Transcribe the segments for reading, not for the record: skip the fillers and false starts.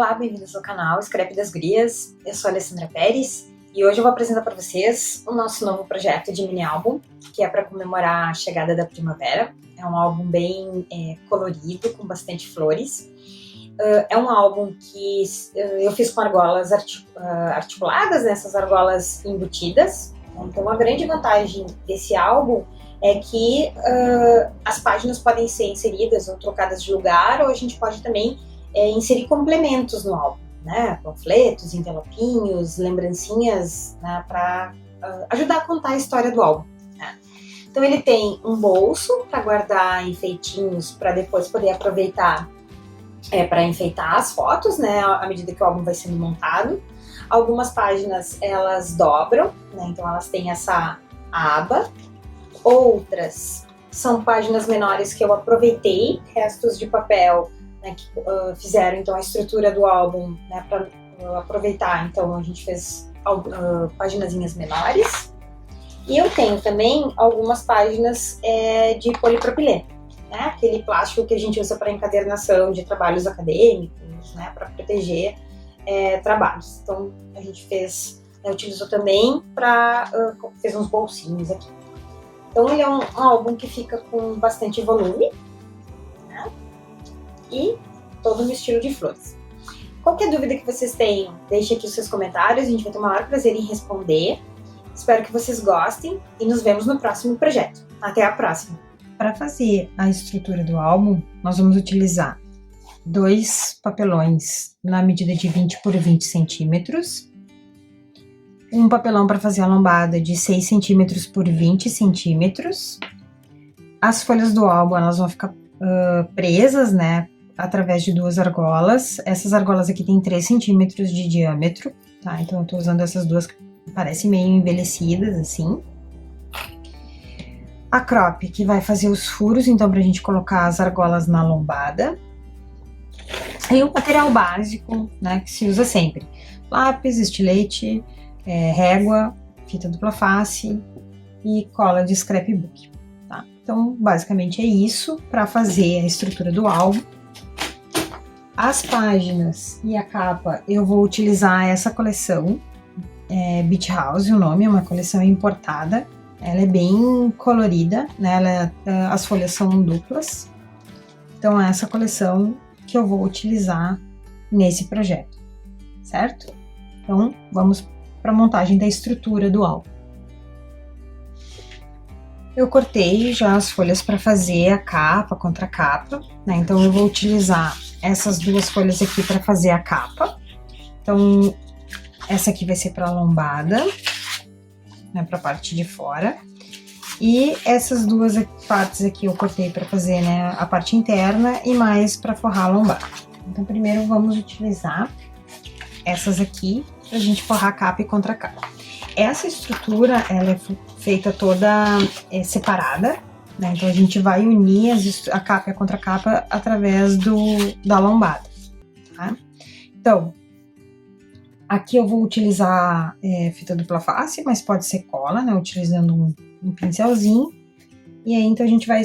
Olá, bem-vindos ao canal Scrap das Gurias. Eu sou a Alessandra Pérez e hoje eu vou apresentar para vocês o nosso novo projeto de mini álbum, que é para comemorar a chegada da primavera. É um álbum bem colorido, com bastante flores. É um álbum que eu fiz com argolas articuladas, essas argolas embutidas. Então a grande vantagem desse álbum é que as páginas podem ser inseridas ou trocadas de lugar, ou a gente pode também inserir complementos no álbum, né? Panfletos, envelopinhos, lembrancinhas, né? Para ajudar a contar a história do álbum. Né? Então ele tem um bolso para guardar enfeitinhos, para depois poder aproveitar para enfeitar as fotos, né? À medida que o álbum vai sendo montado. Algumas páginas elas dobram, né? Então elas têm essa aba. Outras são páginas menores que eu aproveitei, restos de papel, né, que fizeram então a estrutura do álbum, né, para aproveitar. Então a gente fez paginazinhas menores. E eu tenho também algumas páginas de polipropileno, né, aquele plástico que a gente usa para encadernação de trabalhos acadêmicos, né, para proteger trabalhos. Então a gente fez, utilizou também fez uns bolsinhos aqui. Então ele é um álbum que fica com bastante volume, né? E todo no estilo de flores. Qualquer dúvida que vocês tenham, deixe aqui os seus comentários, a gente vai ter o maior prazer em responder. Espero que vocês gostem e nos vemos no próximo projeto. Até a próxima! Para fazer a estrutura do álbum, nós vamos utilizar 2 papelões na medida de 20 por 20 centímetros, um papelão para fazer a lombada de 6 centímetros por 20 centímetros. As folhas do álbum elas vão ficar presas, né, através de 2 argolas. Essas argolas aqui tem 3 centímetros de diâmetro, tá? Então eu tô usando essas duas que parecem meio envelhecidas, assim. A crop, que vai fazer os furos, então pra gente colocar as argolas na lombada. E o material básico, né, que se usa sempre. Lápis, estilete, régua, fita dupla face e cola de scrapbook, tá? Então, basicamente é isso para fazer a estrutura do álbum. As páginas e a capa eu vou utilizar essa coleção, Beach House, o nome, é uma coleção importada. Ela é bem colorida, né? As folhas são duplas. Então, é essa coleção que eu vou utilizar nesse projeto, certo? Então, vamos para a montagem da estrutura do álbum. Eu cortei já as folhas para fazer a capa, contra capa, né? Então eu vou utilizar essas 2 folhas aqui para fazer a capa. Então essa aqui vai ser para a lombada, né, para a parte de fora. E essas 2 partes aqui eu cortei para fazer, né, a parte interna e mais para forrar a lombada. Então primeiro vamos utilizar essas aqui pra gente forrar a capa e contra capa. Essa estrutura, ela é feita toda separada, né? Então a gente vai unir a capa e a contra capa através da lombada, tá? Então, aqui eu vou utilizar fita dupla face, mas pode ser cola, né? Utilizando um pincelzinho. E aí, então a gente vai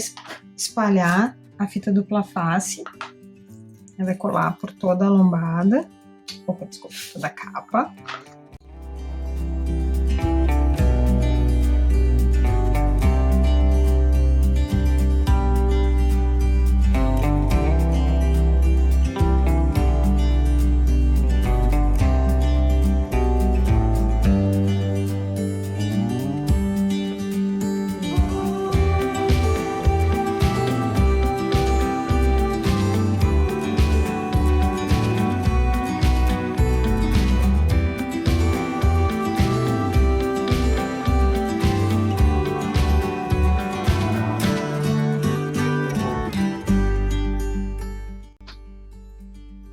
espalhar a fita dupla face, ela vai colar por toda a lombada. Opa, desculpa, toda a capa.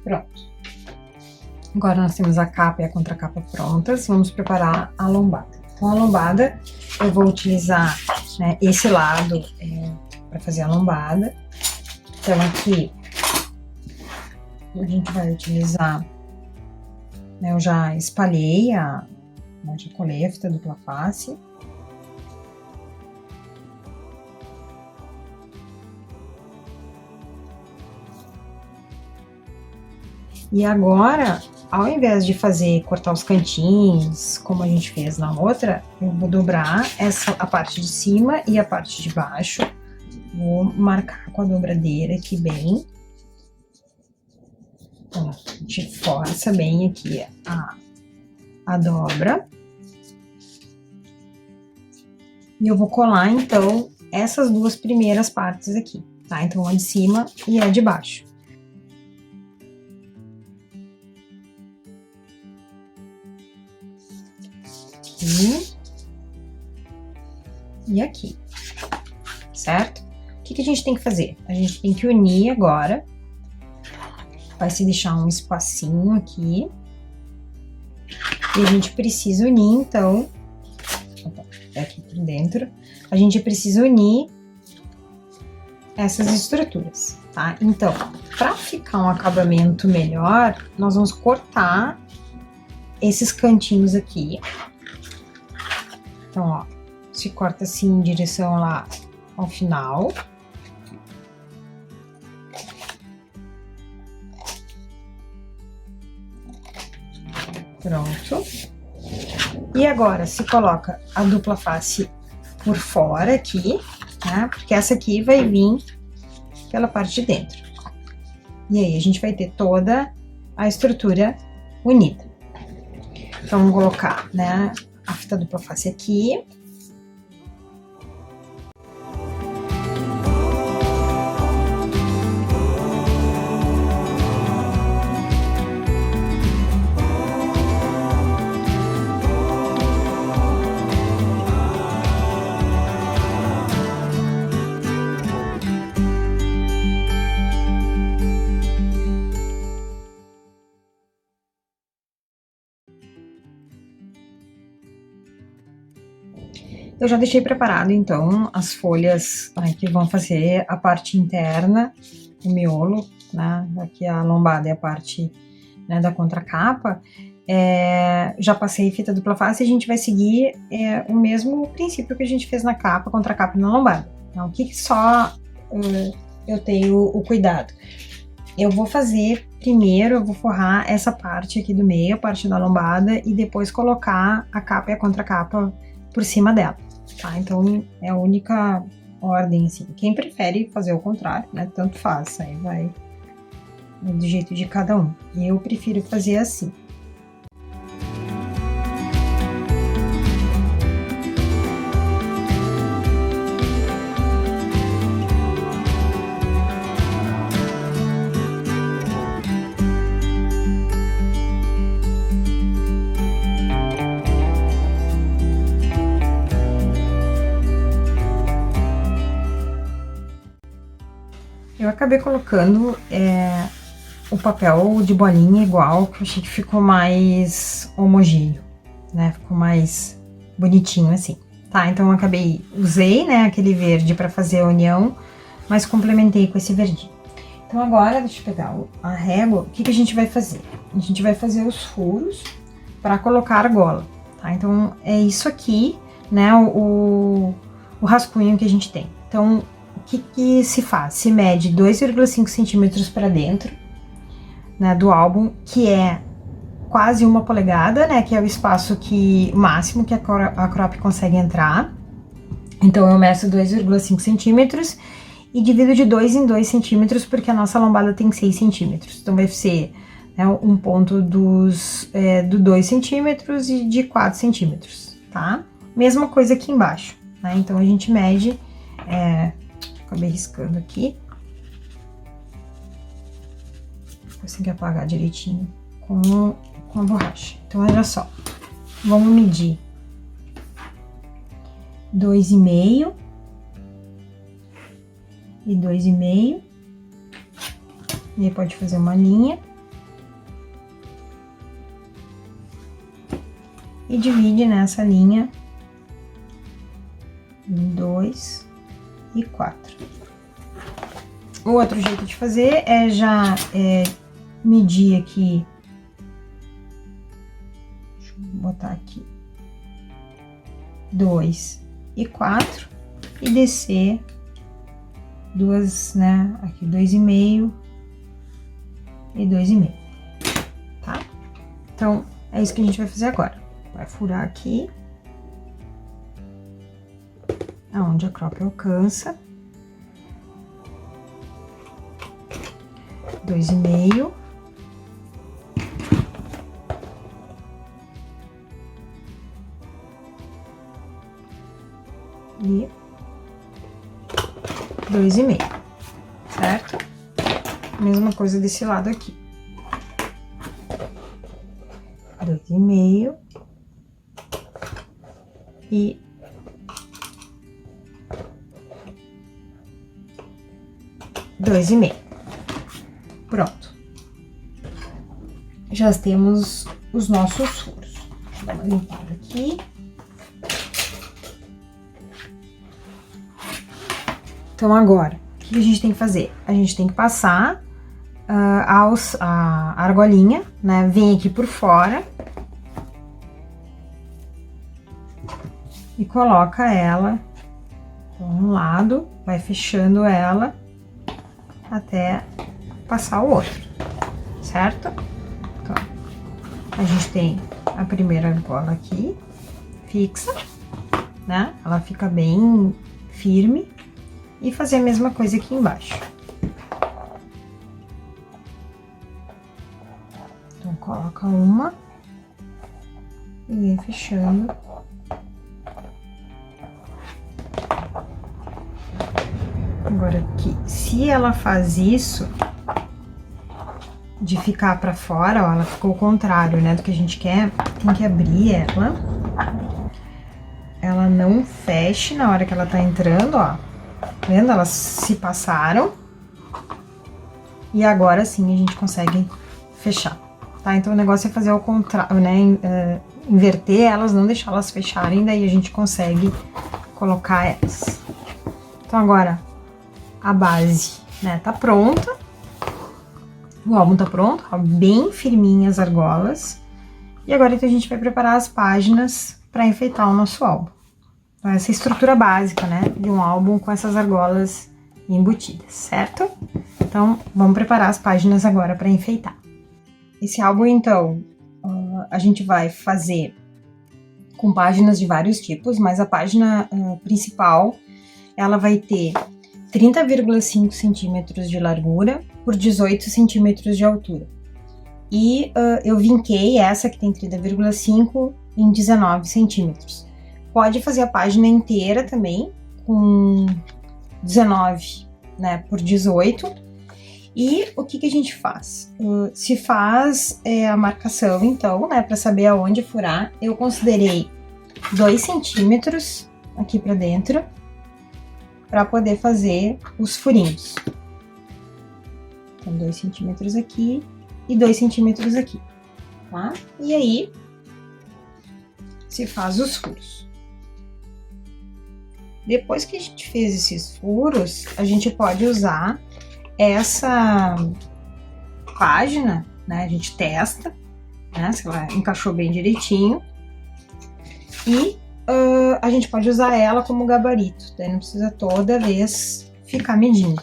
Pronto. Agora nós temos a capa e a contracapa prontas, vamos preparar a lombada. Então a lombada eu vou utilizar, né, esse lado para fazer a lombada. Então aqui a gente vai utilizar, né, eu já espalhei já colei a fita dupla face. E agora, ao invés de cortar os cantinhos, como a gente fez na outra, eu vou dobrar a parte de cima e a parte de baixo. Vou marcar com a dobradeira aqui bem. Ó, a gente força bem aqui a dobra. E eu vou colar, então, essas duas primeiras partes aqui, tá? Então, a de cima e a de baixo. Aqui. E aqui, certo? O que a gente tem que fazer? A gente tem que unir agora. Vai se deixar um espacinho aqui. E a gente precisa unir, então... aqui por dentro, a gente precisa unir essas estruturas, tá? Então, para ficar um acabamento melhor, nós vamos cortar esses cantinhos aqui. Então, ó, se corta assim em direção lá ao final. Pronto. E agora, se coloca a dupla face por fora aqui, né? Porque essa aqui vai vir pela parte de dentro. E aí, a gente vai ter toda a estrutura unida. Então, vamos colocar, né, a fita dupla face aqui. Eu já deixei preparado, então, as folhas que vão fazer a parte interna, o miolo, né? Aqui a lombada é a parte, né, da contracapa. Já passei fita dupla face e a gente vai seguir o mesmo princípio que a gente fez na capa, contracapa e na lombada. Então, o que só eu tenho o cuidado? Eu vou fazer primeiro, eu vou forrar essa parte aqui do meio, a parte da lombada, e depois colocar a capa e a contracapa por cima dela, tá? Então, é a única ordem, assim. Quem prefere fazer o contrário, né? Tanto faz, aí vai do jeito de cada um. Eu prefiro fazer assim. Eu acabei colocando o papel de bolinha igual, que eu achei que ficou mais homogêneo, né? Ficou mais bonitinho assim. Tá, então eu usei, né, aquele verde pra fazer a união, mas complementei com esse verdinho. Então agora, deixa eu pegar a régua, o que a gente vai fazer? A gente vai fazer os furos pra colocar a argola, tá? Então é isso aqui, né, o rascunho que a gente tem. Então, o que se faz? Se mede 2,5 centímetros para dentro, né, do álbum, que é quase 1 polegada, né, que é o espaço máximo que a crop consegue entrar. Então, eu meço 2,5 centímetros e divido de 2 em 2 centímetros, porque a nossa lombada tem 6 centímetros. Então, vai ser, né, um ponto do 2 centímetros e de 4 centímetros, tá? Mesma coisa aqui embaixo, né? Então, a gente mede... acabei riscando aqui. Consegui apagar direitinho com a borracha. Então, olha só. Vamos medir 2,5 e 2,5. E aí pode fazer uma linha. E divide nessa linha em 2 e 4. O outro jeito de fazer é já medir aqui, deixa eu botar aqui, 2 e 4 e descer duas, né, aqui 2,5 e 2,5. Então, é isso que a gente vai fazer agora. Vai furar aqui, aonde a croca alcança. 2,5. E 2,5, certo? Mesma coisa desse lado aqui. 2,5 e 2,5. Pronto. Já temos os nossos furos. Deixa eu dar uma limpada aqui. Então, agora, o que a gente tem que fazer? A gente tem que passar a argolinha, né? Vem aqui por fora. E coloca ela por um lado, vai fechando ela até passar o outro, certo? Então, a gente tem a primeira argola aqui, fixa, né? Ela fica bem firme. E fazer a mesma coisa aqui embaixo. Então, coloca uma e vem fechando. Agora aqui, se ela faz isso de ficar pra fora, ó, ela ficou o contrário, né, do que a gente quer, tem que abrir ela. Ela não feche na hora que ela tá entrando, ó. Tá vendo? Elas se passaram. E agora sim a gente consegue fechar, tá? Então o negócio é fazer ao contrário, né? Inverter elas, não deixar elas fecharem, daí a gente consegue colocar elas. Então agora a base, né, tá pronta. O álbum tá pronto, ó, bem firminha as argolas. E agora então a gente vai preparar as páginas para enfeitar o nosso álbum. Então, essa é a estrutura básica, né, de um álbum com essas argolas embutidas, certo? Então, vamos preparar as páginas agora para enfeitar. Esse álbum, então, a gente vai fazer com páginas de vários tipos, mas a página principal, ela vai ter 30,5 centímetros de largura por 18 centímetros de altura. E eu vinquei essa que tem 30,5 em 19 centímetros. Pode fazer a página inteira também, com 19, né, por 18. E o que a gente faz? Se faz a marcação, então, né, para saber aonde furar, eu considerei 2 centímetros aqui para dentro, para poder fazer os furinhos. Então, 2 centímetros aqui e 2 centímetros aqui, tá? E aí, se faz os furos. Depois que a gente fez esses furos, a gente pode usar essa página, né? A gente testa, né? Se ela encaixou bem direitinho. E a gente pode usar ela como gabarito, daí não precisa toda vez ficar medindo,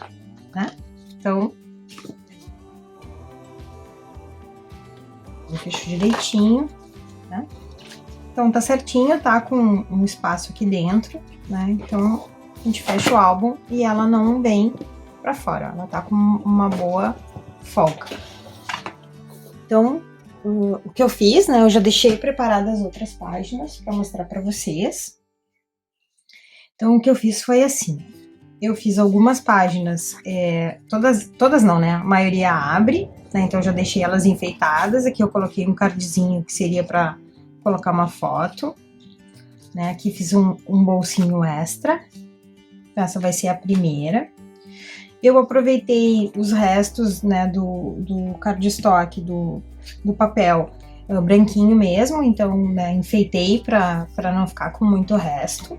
né? Então, eu fecho direitinho, né? Então tá certinho, tá com um espaço aqui dentro, né? Então a gente fecha o álbum e ela não vem pra fora, ela tá com uma boa folga. Então, o que eu fiz, né? Eu já deixei preparadas as outras páginas pra mostrar pra vocês. Então, o que eu fiz foi assim: eu fiz algumas páginas, todas não, né? A maioria abre, né? Então, eu já deixei elas enfeitadas. Aqui eu coloquei um cardzinho que seria pra colocar uma foto, né? Aqui fiz um bolsinho extra. Essa vai ser a primeira. Eu aproveitei os restos, né, do cardstock, do papel branquinho mesmo, então, né, enfeitei para não ficar com muito resto.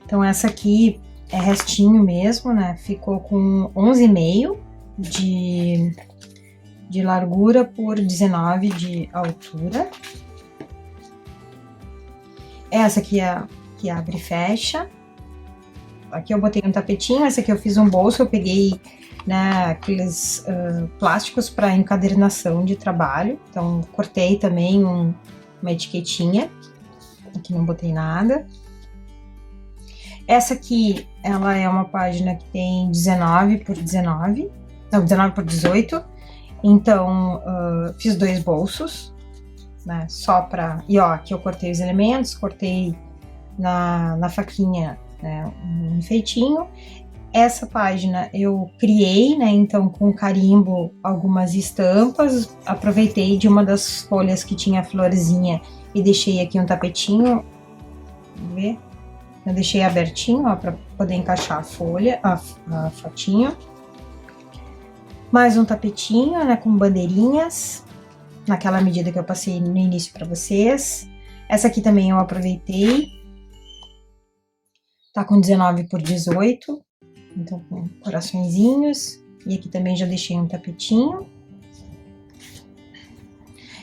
Então, essa aqui é restinho mesmo, né? Ficou com 11,5 de largura por 19 de altura. Essa aqui é a que abre e fecha. Aqui eu botei um tapetinho, essa aqui eu fiz um bolso, eu peguei né, aqueles plásticos para encadernação de trabalho. Então, cortei também uma etiquetinha, aqui não botei nada. Essa aqui, ela é uma página que tem 19 por 19, não, 19 por 18. Então, fiz 2 bolsos, né, só pra... E ó, aqui eu cortei os elementos, cortei na faquinha, né, um enfeitinho. Essa página eu criei, né, então com carimbo algumas estampas, aproveitei de uma das folhas que tinha a florzinha e deixei aqui um tapetinho, vamos ver? Eu deixei abertinho, ó, para poder encaixar a folha, a fotinho. Mais um tapetinho, né, com bandeirinhas, naquela medida que eu passei no início para vocês. Essa aqui também eu aproveitei, tá com 19 por 18, então com coraçõezinhos. E aqui também já deixei um tapetinho.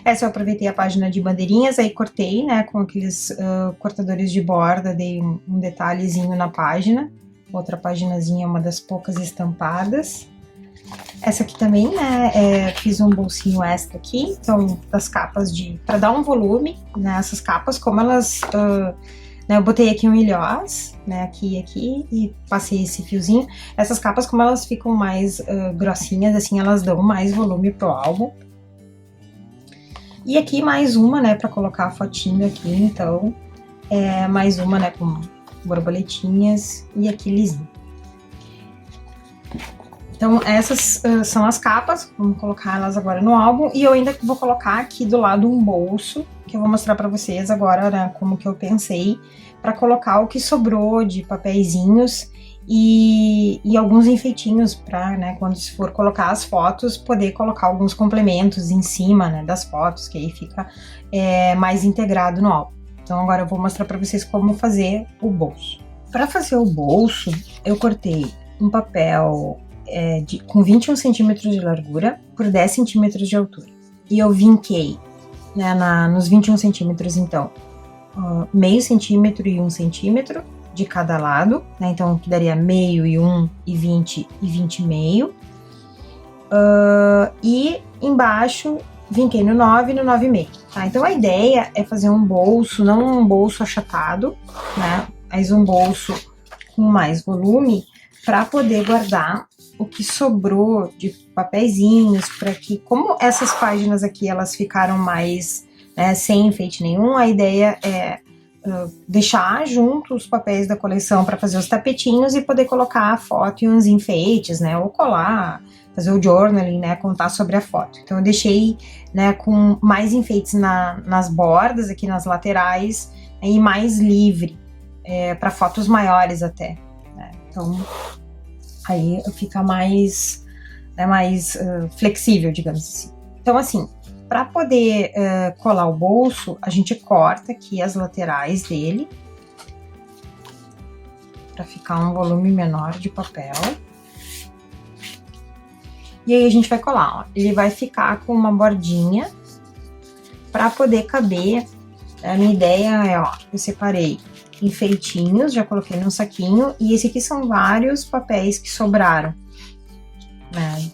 Essa eu aproveitei a página de bandeirinhas, aí cortei, né, com aqueles cortadores de borda, dei um detalhezinho na página. Outra paginazinha, uma das poucas estampadas. Essa aqui também, né, fiz um bolsinho extra aqui, então, das capas para dar um volume, né, essas capas, como elas, né, eu botei aqui um ilhós, né, aqui e aqui, e passei esse fiozinho. Essas capas, como elas ficam mais grossinhas, assim, elas dão mais volume pro álbum. E aqui mais uma, né, para colocar a fotinho aqui, então, mais uma, né, com borboletinhas e aqui lisinho. Então, essas são as capas, vamos colocar elas agora no álbum, e eu ainda vou colocar aqui do lado um bolso, que eu vou mostrar para vocês agora, né, como que eu pensei, para colocar o que sobrou de papeizinhos e alguns enfeitinhos para, né, quando se for colocar as fotos, poder colocar alguns complementos em cima, né, das fotos, que aí fica mais integrado no álbum. Então agora eu vou mostrar para vocês como fazer o bolso. Para fazer o bolso, eu cortei um papel com 21 centímetros de largura por 10 centímetros de altura. E eu vinquei, né, nos 21 centímetros, então, meio centímetro e 1 centímetro de cada lado, né, então que daria meio e 1 e 20 e 20 e meio. E embaixo vinquei no 9 e no 9,5, tá? Então a ideia é fazer um bolso, não um bolso achatado, né, mas um bolso com mais volume para poder guardar o que sobrou de papeizinhos, para que, como essas páginas aqui elas ficaram mais, né, sem enfeite nenhum, a ideia é deixar junto os papéis da coleção para fazer os tapetinhos e poder colocar a foto e uns enfeites, né, ou colar, fazer o journaling, né, contar sobre a foto. Então eu deixei, né, com mais enfeites nas bordas, aqui nas laterais, e mais livre, para fotos maiores até, né? Então aí fica mais, né, mais flexível, digamos assim. Então assim, para poder colar o bolso, a gente corta aqui as laterais dele, para ficar um volume menor de papel. E aí a gente vai colar, ó. Ele vai ficar com uma bordinha para poder caber. A minha ideia é, ó, eu separei enfeitinhos, já coloquei num saquinho, e esse aqui são vários papéis que sobraram, né,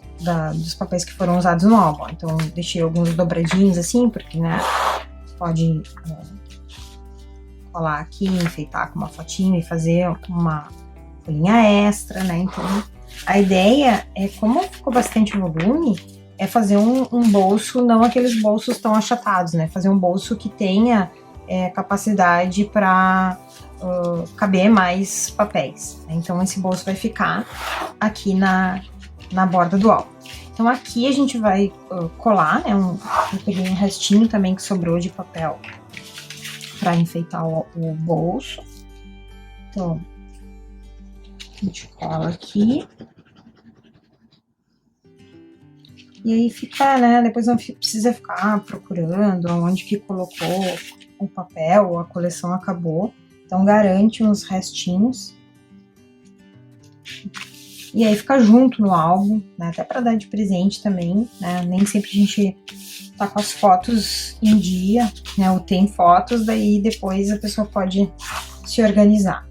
dos papéis que foram usados no álbum. Então deixei alguns dobradinhos assim, porque, né, pode colar aqui, enfeitar com uma fotinho e fazer uma folhinha extra, né. Então a ideia é, como ficou bastante volume, é fazer um bolso, não aqueles bolsos tão achatados, né, fazer um bolso que tenha capacidade para caber mais papéis, né? Então esse bolso vai ficar aqui na borda do álbum. Então aqui a gente vai colar, né, eu peguei um restinho também que sobrou de papel para enfeitar o bolso. Então a gente cola aqui. E aí fica, né, depois não precisa ficar procurando onde que colocou o papel, a coleção acabou. Então garante uns restinhos. E aí fica junto no álbum, né, até para dar de presente também, né, nem sempre a gente tá com as fotos em dia, né, ou tem fotos, daí depois a pessoa pode se organizar.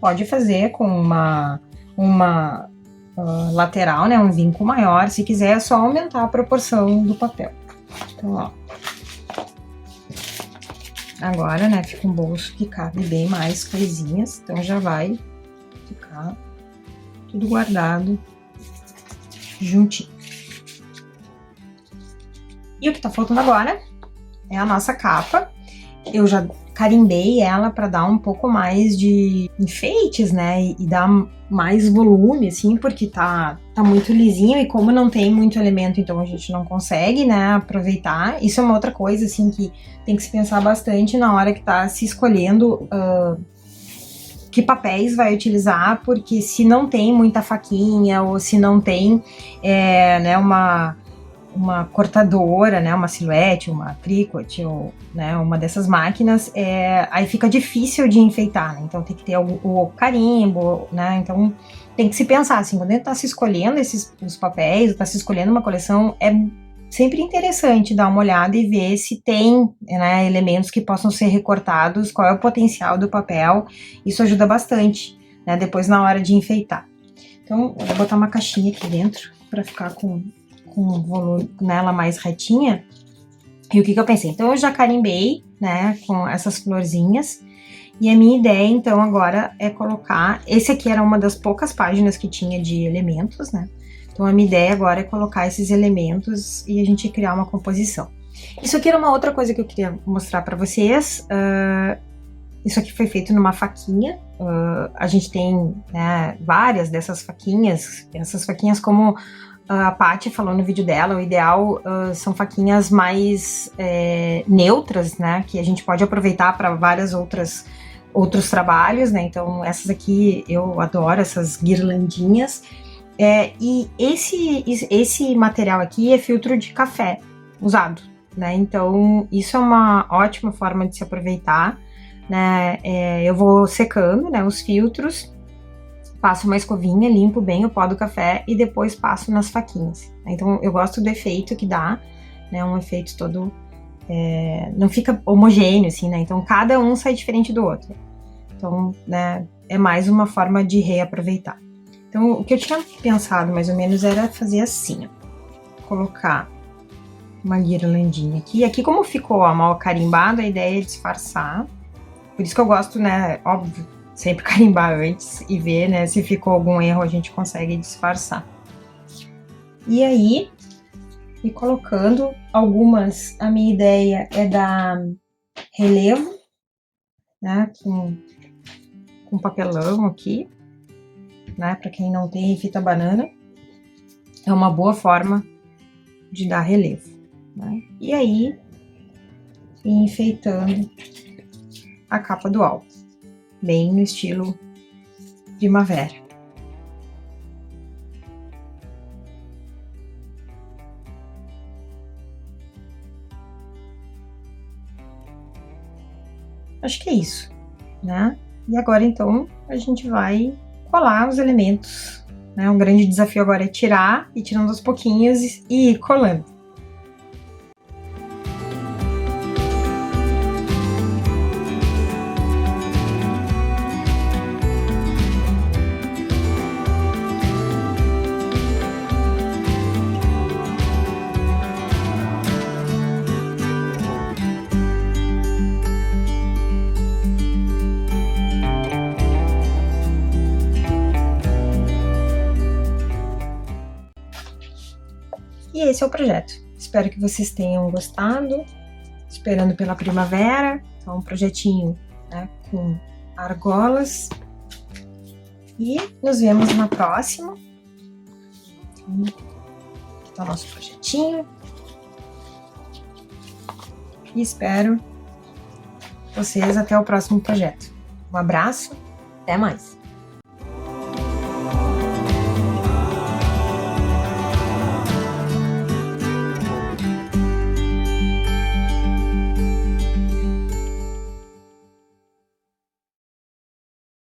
pode fazer com uma lateral, né, um vinco maior. Se quiser, é só aumentar a proporção do papel. Então, ó. Agora, né, fica um bolso que cabe bem mais coisinhas, então já vai ficar tudo guardado juntinho. E o que tá faltando agora é a nossa capa. Eu já carimbei ela para dar um pouco mais de enfeites, né, e dar mais volume, assim, porque tá muito lisinho, e como não tem muito elemento, então a gente não consegue, né, aproveitar. Isso é uma outra coisa, assim, que tem que se pensar bastante na hora que tá se escolhendo que papéis vai utilizar, porque se não tem muita faquinha, ou se não tem, né, uma cortadora, né, uma Silhouette, uma Cricut, ou, né, uma dessas máquinas, aí fica difícil de enfeitar, né? Então tem que ter o carimbo, né? Então tem que se pensar, assim, quando a gente tá se escolhendo os papéis, tá se escolhendo uma coleção, é sempre interessante dar uma olhada e ver se tem, né, elementos que possam ser recortados, qual é o potencial do papel. Isso ajuda bastante, né, depois na hora de enfeitar. Então eu vou botar uma caixinha aqui dentro para ficar com o volume nela mais retinha. E o que eu pensei? Então eu já carimbei, né, com essas florzinhas, e a minha ideia então agora é colocar, esse aqui era uma das poucas páginas que tinha de elementos, né, então a minha ideia agora é colocar esses elementos e a gente criar uma composição. Isso aqui era uma outra coisa que eu queria mostrar para vocês. Isso aqui foi feito numa faquinha. A gente tem, né, várias dessas faquinhas, essas faquinhas, como a Paty falou no vídeo dela, o ideal são faquinhas mais neutras, né, que a gente pode aproveitar para vários outros trabalhos, né, então essas aqui eu adoro, essas guirlandinhas, e esse material aqui é filtro de café usado, né, então isso é uma ótima forma de se aproveitar, né, eu vou secando, né, os filtros, passo uma escovinha, limpo bem o pó do café e depois passo nas faquinhas. Então eu gosto do efeito que dá, né, um efeito todo, não fica homogêneo, assim, né, então cada um sai diferente do outro. Então, né, é mais uma forma de reaproveitar. Então o que eu tinha pensado mais ou menos era fazer assim, ó, colocar uma guirlandinha aqui. Aqui como ficou, ó, mal carimbado, a ideia é disfarçar. Por isso que eu gosto, né, óbvio, sempre carimbar antes e ver, né, se ficou algum erro, a gente consegue disfarçar. E aí, e colocando algumas, a minha ideia é dar relevo, né, com papelão aqui, né, para quem não tem fita banana, é uma boa forma de dar relevo, né. E aí, enfeitando a capa do álbum, bem no estilo primavera. Acho que é isso, né? E agora então a gente vai colar os elementos, né? Um grande desafio agora é tirar, e tirando aos pouquinhos e ir colando. E esse é o projeto. Espero que vocês tenham gostado. Esperando pela primavera. Então, um projetinho, né, com argolas. E nos vemos na próxima. Aqui tá o nosso projetinho. E espero vocês até o próximo projeto. Um abraço, até mais!